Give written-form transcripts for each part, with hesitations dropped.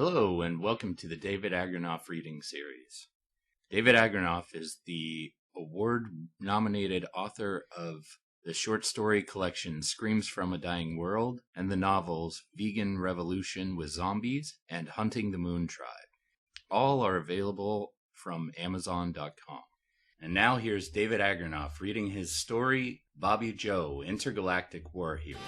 Hello, and welcome to the David Agranoff reading series. David Agranoff is the award-nominated author of the short story collection Screams from a Dying World and the novels Vegan Revolution with Zombies and Hunting the Moon Tribe. All are available from Amazon.com. And now here's David Agranoff reading his story, Bobby Joe, Intergalactic War Hero.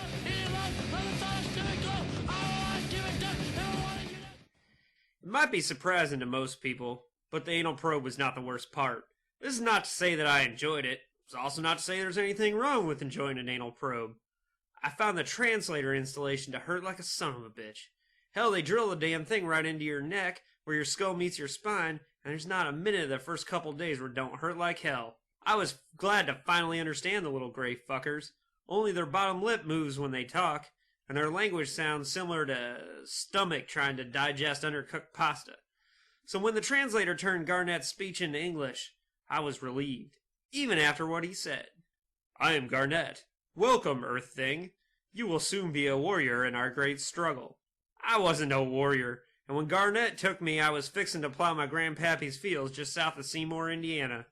It might be surprising to most people, but the anal probe was not the worst part. This is not to say that I enjoyed it. It's also not to say there's anything wrong with enjoying an anal probe. I found the translator installation to hurt like a son of a bitch. Hell, they drill the damn thing right into your neck, where your skull meets your spine, and there's not a minute of the first couple days where it don't hurt like hell. I was glad to finally understand the little gray fuckers. Only their bottom lip moves when they talk, and their language sounds similar to stomach trying to digest undercooked pasta. So when the translator turned Garnett's speech into English, I was relieved, even after what he said. I am Garnett. Welcome, Earth Thing. You will soon be a warrior in our great struggle. I wasn't no warrior, and when Garnett took me, I was fixing to plow my grandpappy's fields just south of Seymour, Indiana.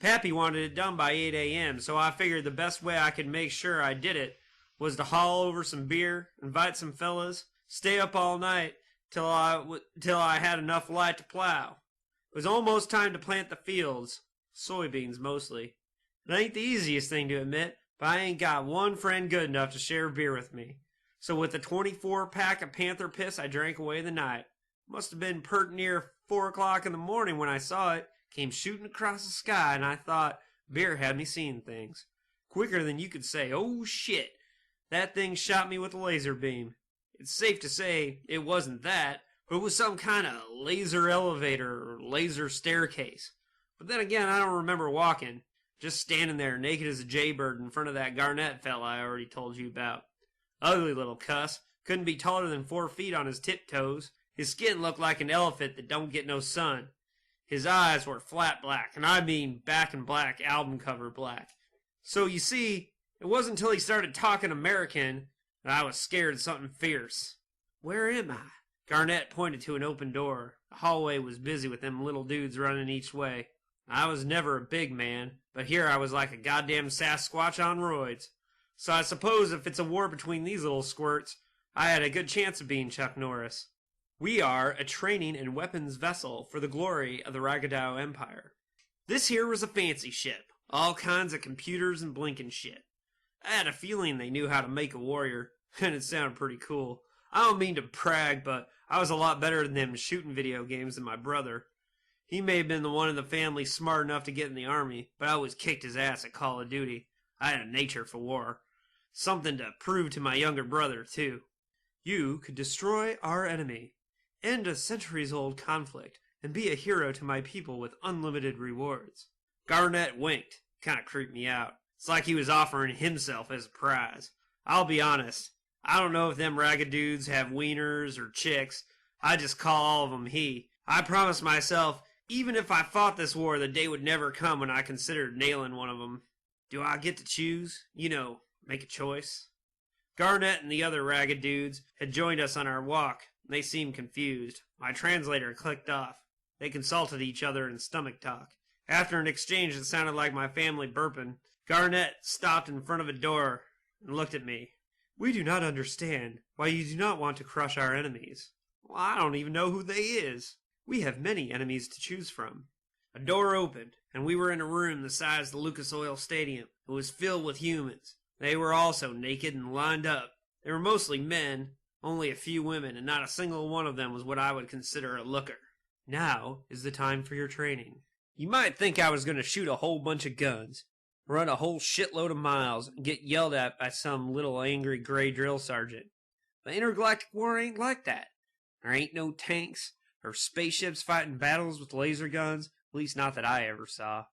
Pappy wanted it done by 8 a.m., so I figured the best way I could make sure I did it was to haul over some beer, invite some fellas, stay up all night till I had enough light to plow. It was almost time to plant the fields, soybeans mostly. It ain't the easiest thing to admit, but I ain't got one friend good enough to share beer with me. So with the 24-pack of Panther Piss, I drank away the night. Must have been pert near 4 o'clock in the morning when I saw it. Came shooting across the sky, and I thought beer had me seeing things. Quicker than you could say, oh shit. That thing shot me with a laser beam. It's safe to say it wasn't that, but it was some kind of laser elevator or laser staircase. But then again, I don't remember walking. Just standing there naked as a jaybird in front of that Garnett fella I already told you about. Ugly little cuss. Couldn't be taller than 4 feet on his tiptoes. His skin looked like an elephant that don't get no sun. His eyes were flat black, and I mean back in black, album cover black. So you see, it wasn't until he started talking American that I was scared of something fierce. Where am I? Garnett pointed to an open door. The hallway was busy with them little dudes running each way. I was never a big man, but here I was like a goddamn Sasquatch on roids. So I suppose if it's a war between these little squirts, I had a good chance of being Chuck Norris. We are a training and weapons vessel for the glory of the Ragadao Empire. This here was a fancy ship. All kinds of computers and blinking shit. I had a feeling they knew how to make a warrior, and it sounded pretty cool. I don't mean to brag, but I was a lot better than them shooting video games than my brother. He may have been the one in the family smart enough to get in the army, but I always kicked his ass at Call of Duty. I had a nature for war. Something to prove to my younger brother, too. You could destroy our enemy, end a centuries-old conflict, and be a hero to my people with unlimited rewards. Garnett winked. Kinda creeped me out. It's like he was offering himself as a prize. I'll be honest. I don't know if them ragged dudes have wieners or chicks. I just call all of them he. I promised myself, even if I fought this war, the day would never come when I considered nailing one of them. Do I get to choose? You know, make a choice? Garnett and the other ragged dudes had joined us on our walk. They seemed confused. My translator clicked off. They consulted each other in stomach talk. After an exchange that sounded like my family burping, Garnett stopped in front of a door and looked at me. We do not understand why you do not want to crush our enemies. Well, I don't even know who they is. We have many enemies to choose from. A door opened, and we were in a room the size of the Lucas Oil Stadium. It was filled with humans. They were also naked and lined up. They were mostly men, only a few women, and not a single one of them was what I would consider a looker. Now is the time for your training. You might think I was going to shoot a whole bunch of guns, run a whole shitload of miles, and get yelled at by some little angry gray drill sergeant. The intergalactic war ain't like that. There ain't no tanks or spaceships fighting battles with laser guns, at least not that I ever saw.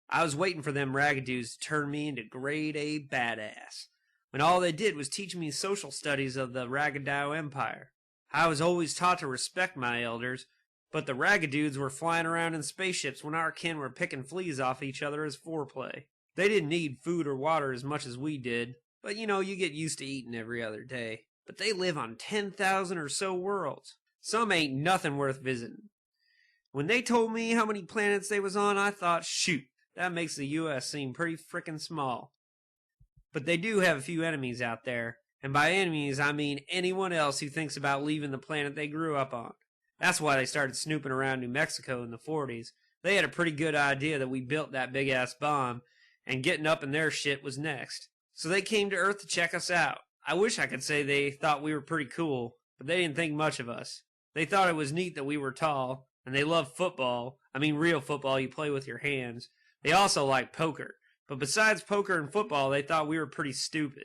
I was waiting for them ragged dudes to turn me into grade A badass, when all they did was teach me social studies of the Ragadao Empire. I was always taught to respect my elders, but the ragged dudes were flying around in spaceships when our kin were picking fleas off each other as foreplay. They didn't need food or water as much as we did, but you get used to eating every other day. But they live on 10,000 or so worlds. Some ain't nothing worth visiting. When they told me how many planets they was on, I thought, shoot, that makes the U.S. seem pretty frickin' small. But they do have a few enemies out there, and by enemies I mean anyone else who thinks about leaving the planet they grew up on. That's why they started snooping around New Mexico in the 40s. They had a pretty good idea that we built that big-ass bomb, and getting up in their shit was next. So they came to Earth to check us out. I wish I could say they thought we were pretty cool, but they didn't think much of us. They thought it was neat that we were tall, and they loved football. I mean real football you play with your hands. They also liked poker. But besides poker and football, they thought we were pretty stupid.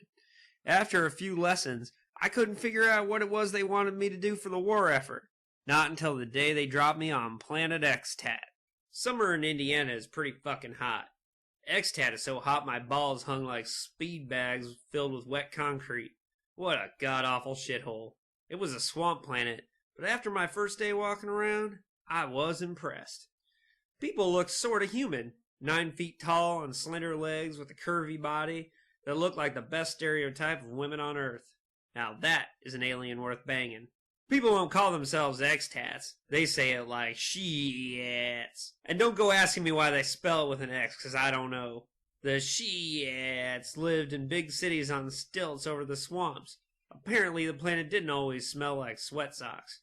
After a few lessons, I couldn't figure out what it was they wanted me to do for the war effort. Not until the day they dropped me on Planet X-Tat. Summer in Indiana is pretty fucking hot. X-Tat is so hot my balls hung like speed bags filled with wet concrete. What a god-awful shithole. It was a swamp planet, but after my first day walking around, I was impressed. People looked sorta human. 9 feet tall and slender legs with a curvy body that looked like the best stereotype of women on Earth. Now that is an alien worth banging. People don't call themselves X-Tats. They say it like she-ats. And don't go asking me why they spell it with an X, because I don't know. The she-ats lived in big cities on stilts over the swamps. Apparently the planet didn't always smell like sweat socks.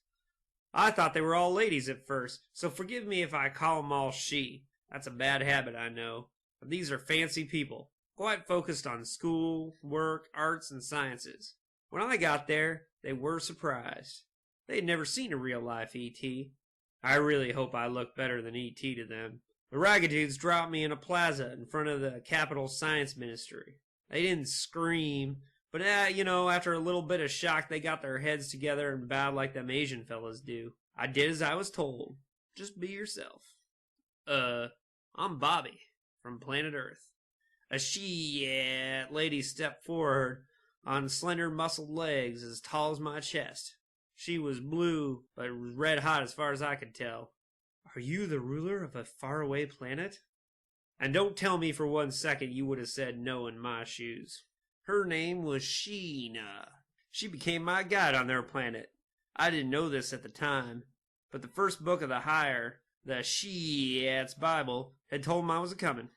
I thought they were all ladies at first, so forgive me if I call them all she. That's a bad habit, I know. But these are fancy people, quite focused on school, work, arts, and sciences. When I got there, they were surprised. They had never seen a real-life E.T. I really hope I look better than E.T. to them. The Ragadudes dropped me in a plaza in front of the Capitol Science Ministry. They didn't scream, but after a little bit of shock, they got their heads together and bowed like them Asian fellas do. I did as I was told. Just be yourself. I'm Bobby, from planet Earth. A she-at lady stepped forward on slender muscled legs as tall as my chest. She was blue, but it was red hot as far as I could tell. Are you the ruler of a faraway planet? And don't tell me for 1 second you would have said no in my shoes. Her name was Sheena. She became my guide on their planet. I didn't know this at the time, but the first book of the Higher, the She-At's Bible, had told him I was a-comin'.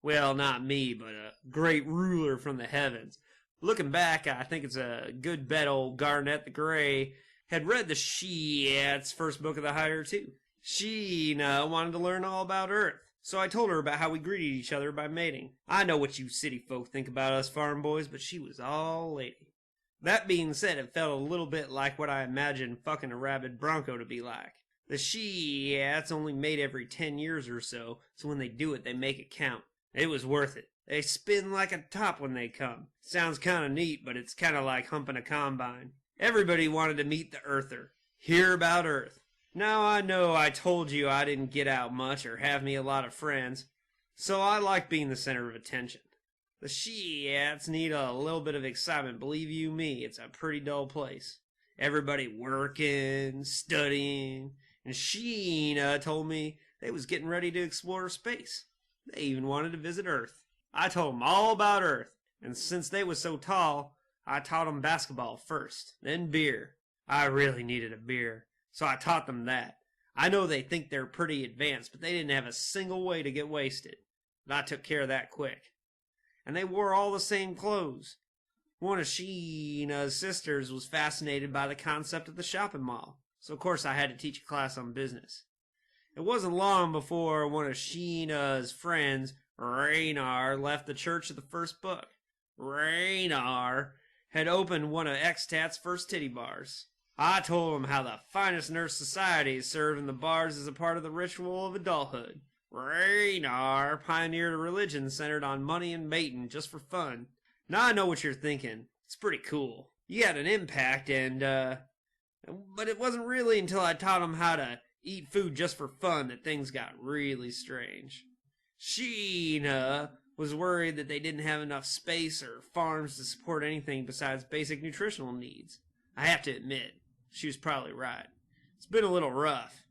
Well, not me, but a great ruler from the heavens. Looking back, I think it's a good bet old Garnet the Grey had read the She-At's first book of the Higher, too. Sheena wanted to learn all about Earth, so I told her about how we greeted each other by mating. I know what you city folk think about us farm boys, but she was all lady. That being said, it felt a little bit like what I imagined fucking a rabid bronco to be like. The She-Ats only mate every 10 years or so, so when they do it, they make it count. It was worth it. They spin like a top when they come. Sounds kinda neat, but it's kinda like humping a combine. Everybody wanted to meet the Earther. Hear about Earth. Now I know I told you I didn't get out much or have me a lot of friends, so I like being the center of attention. The She-Ats need a little bit of excitement, believe you me, it's a pretty dull place. Everybody working, studying, and Sheena told me they was getting ready to explore space. They even wanted to visit Earth. I told them all about Earth, and since they was so tall, I taught them basketball first, then beer. I really needed a beer, so I taught them that. I know they think they're pretty advanced, but they didn't have a single way to get wasted. But I took care of that quick. And they wore all the same clothes. One of Sheena's sisters was fascinated by the concept of the shopping mall, so of course I had to teach a class on business. It wasn't long before one of Sheena's friends, Raynar, left the church of the first book. Raynar had opened one of X-Tat's first titty bars. I told him how the finest nurse societies serve in the bars as a part of the ritual of adulthood. Raynar pioneered a religion centered on money and mating just for fun. Now I know what you're thinking. It's pretty cool. You had an impact but it wasn't really until I taught him how to eat food just for fun that things got really strange. Sheena was worried that they didn't have enough space or farms to support anything besides basic nutritional needs. I have to admit, she was probably right. It's been a little rough.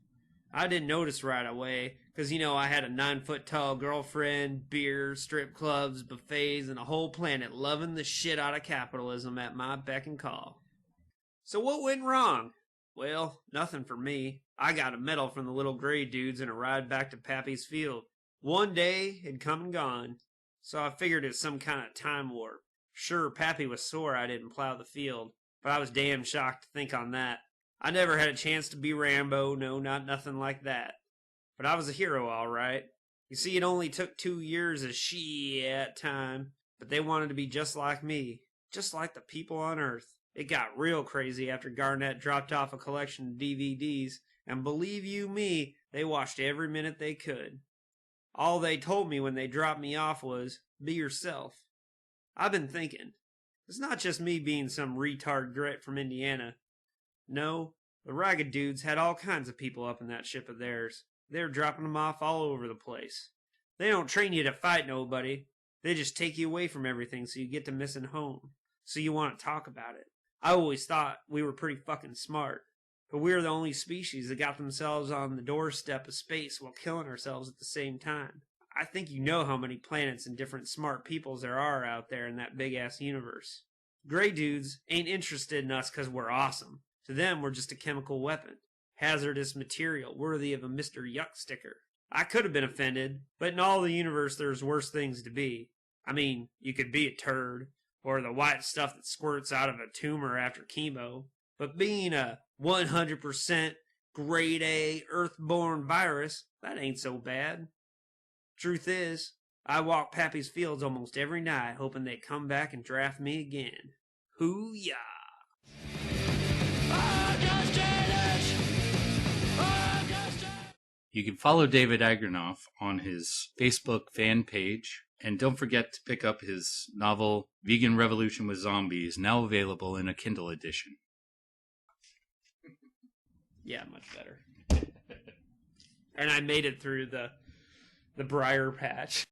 I didn't notice right away, because, I had a 9-foot-tall girlfriend, beer, strip clubs, buffets, and a whole planet loving the shit out of capitalism at my beck and call. So what went wrong? Well, nothing for me. I got a medal from the little gray dudes and a ride back to Pappy's field. One day had come and gone, so I figured it's some kind of time warp. Sure, Pappy was sore I didn't plow the field, but I was damn shocked to think on that. I never had a chance to be Rambo, no, not nothing like that. But I was a hero, all right. You see, it only took 2 years of shit time, but they wanted to be just like me, just like the people on Earth. It got real crazy after Garnett dropped off a collection of DVDs, and believe you me, they watched every minute they could. All they told me when they dropped me off was, be yourself. I've been thinking, it's not just me being some retard grit from Indiana. No, the ragged dudes had all kinds of people up in that ship of theirs. They were dropping them off all over the place. They don't train you to fight nobody. They just take you away from everything so you get to missing home. So you want to talk about it. I always thought we were pretty fucking smart. But we're the only species that got themselves on the doorstep of space while killing ourselves at the same time. I think you know how many planets and different smart peoples there are out there in that big-ass universe. Gray dudes ain't interested in us because we're awesome. To them, we're just a chemical weapon. Hazardous material worthy of a Mr. Yuck sticker. I could have been offended, but in all the universe there's worse things to be. I mean, you could be a turd, or the white stuff that squirts out of a tumor after chemo. But being a 100% grade A earth-born virus, that ain't so bad. Truth is, I walk Pappy's fields almost every night hoping they come back and draft me again. Hoo-yah! You can follow David Agranoff on his Facebook fan page. And don't forget to pick up his novel, Vegan Revolution with Zombies, now available in a Kindle edition. Yeah, much better. And I made it through the briar patch.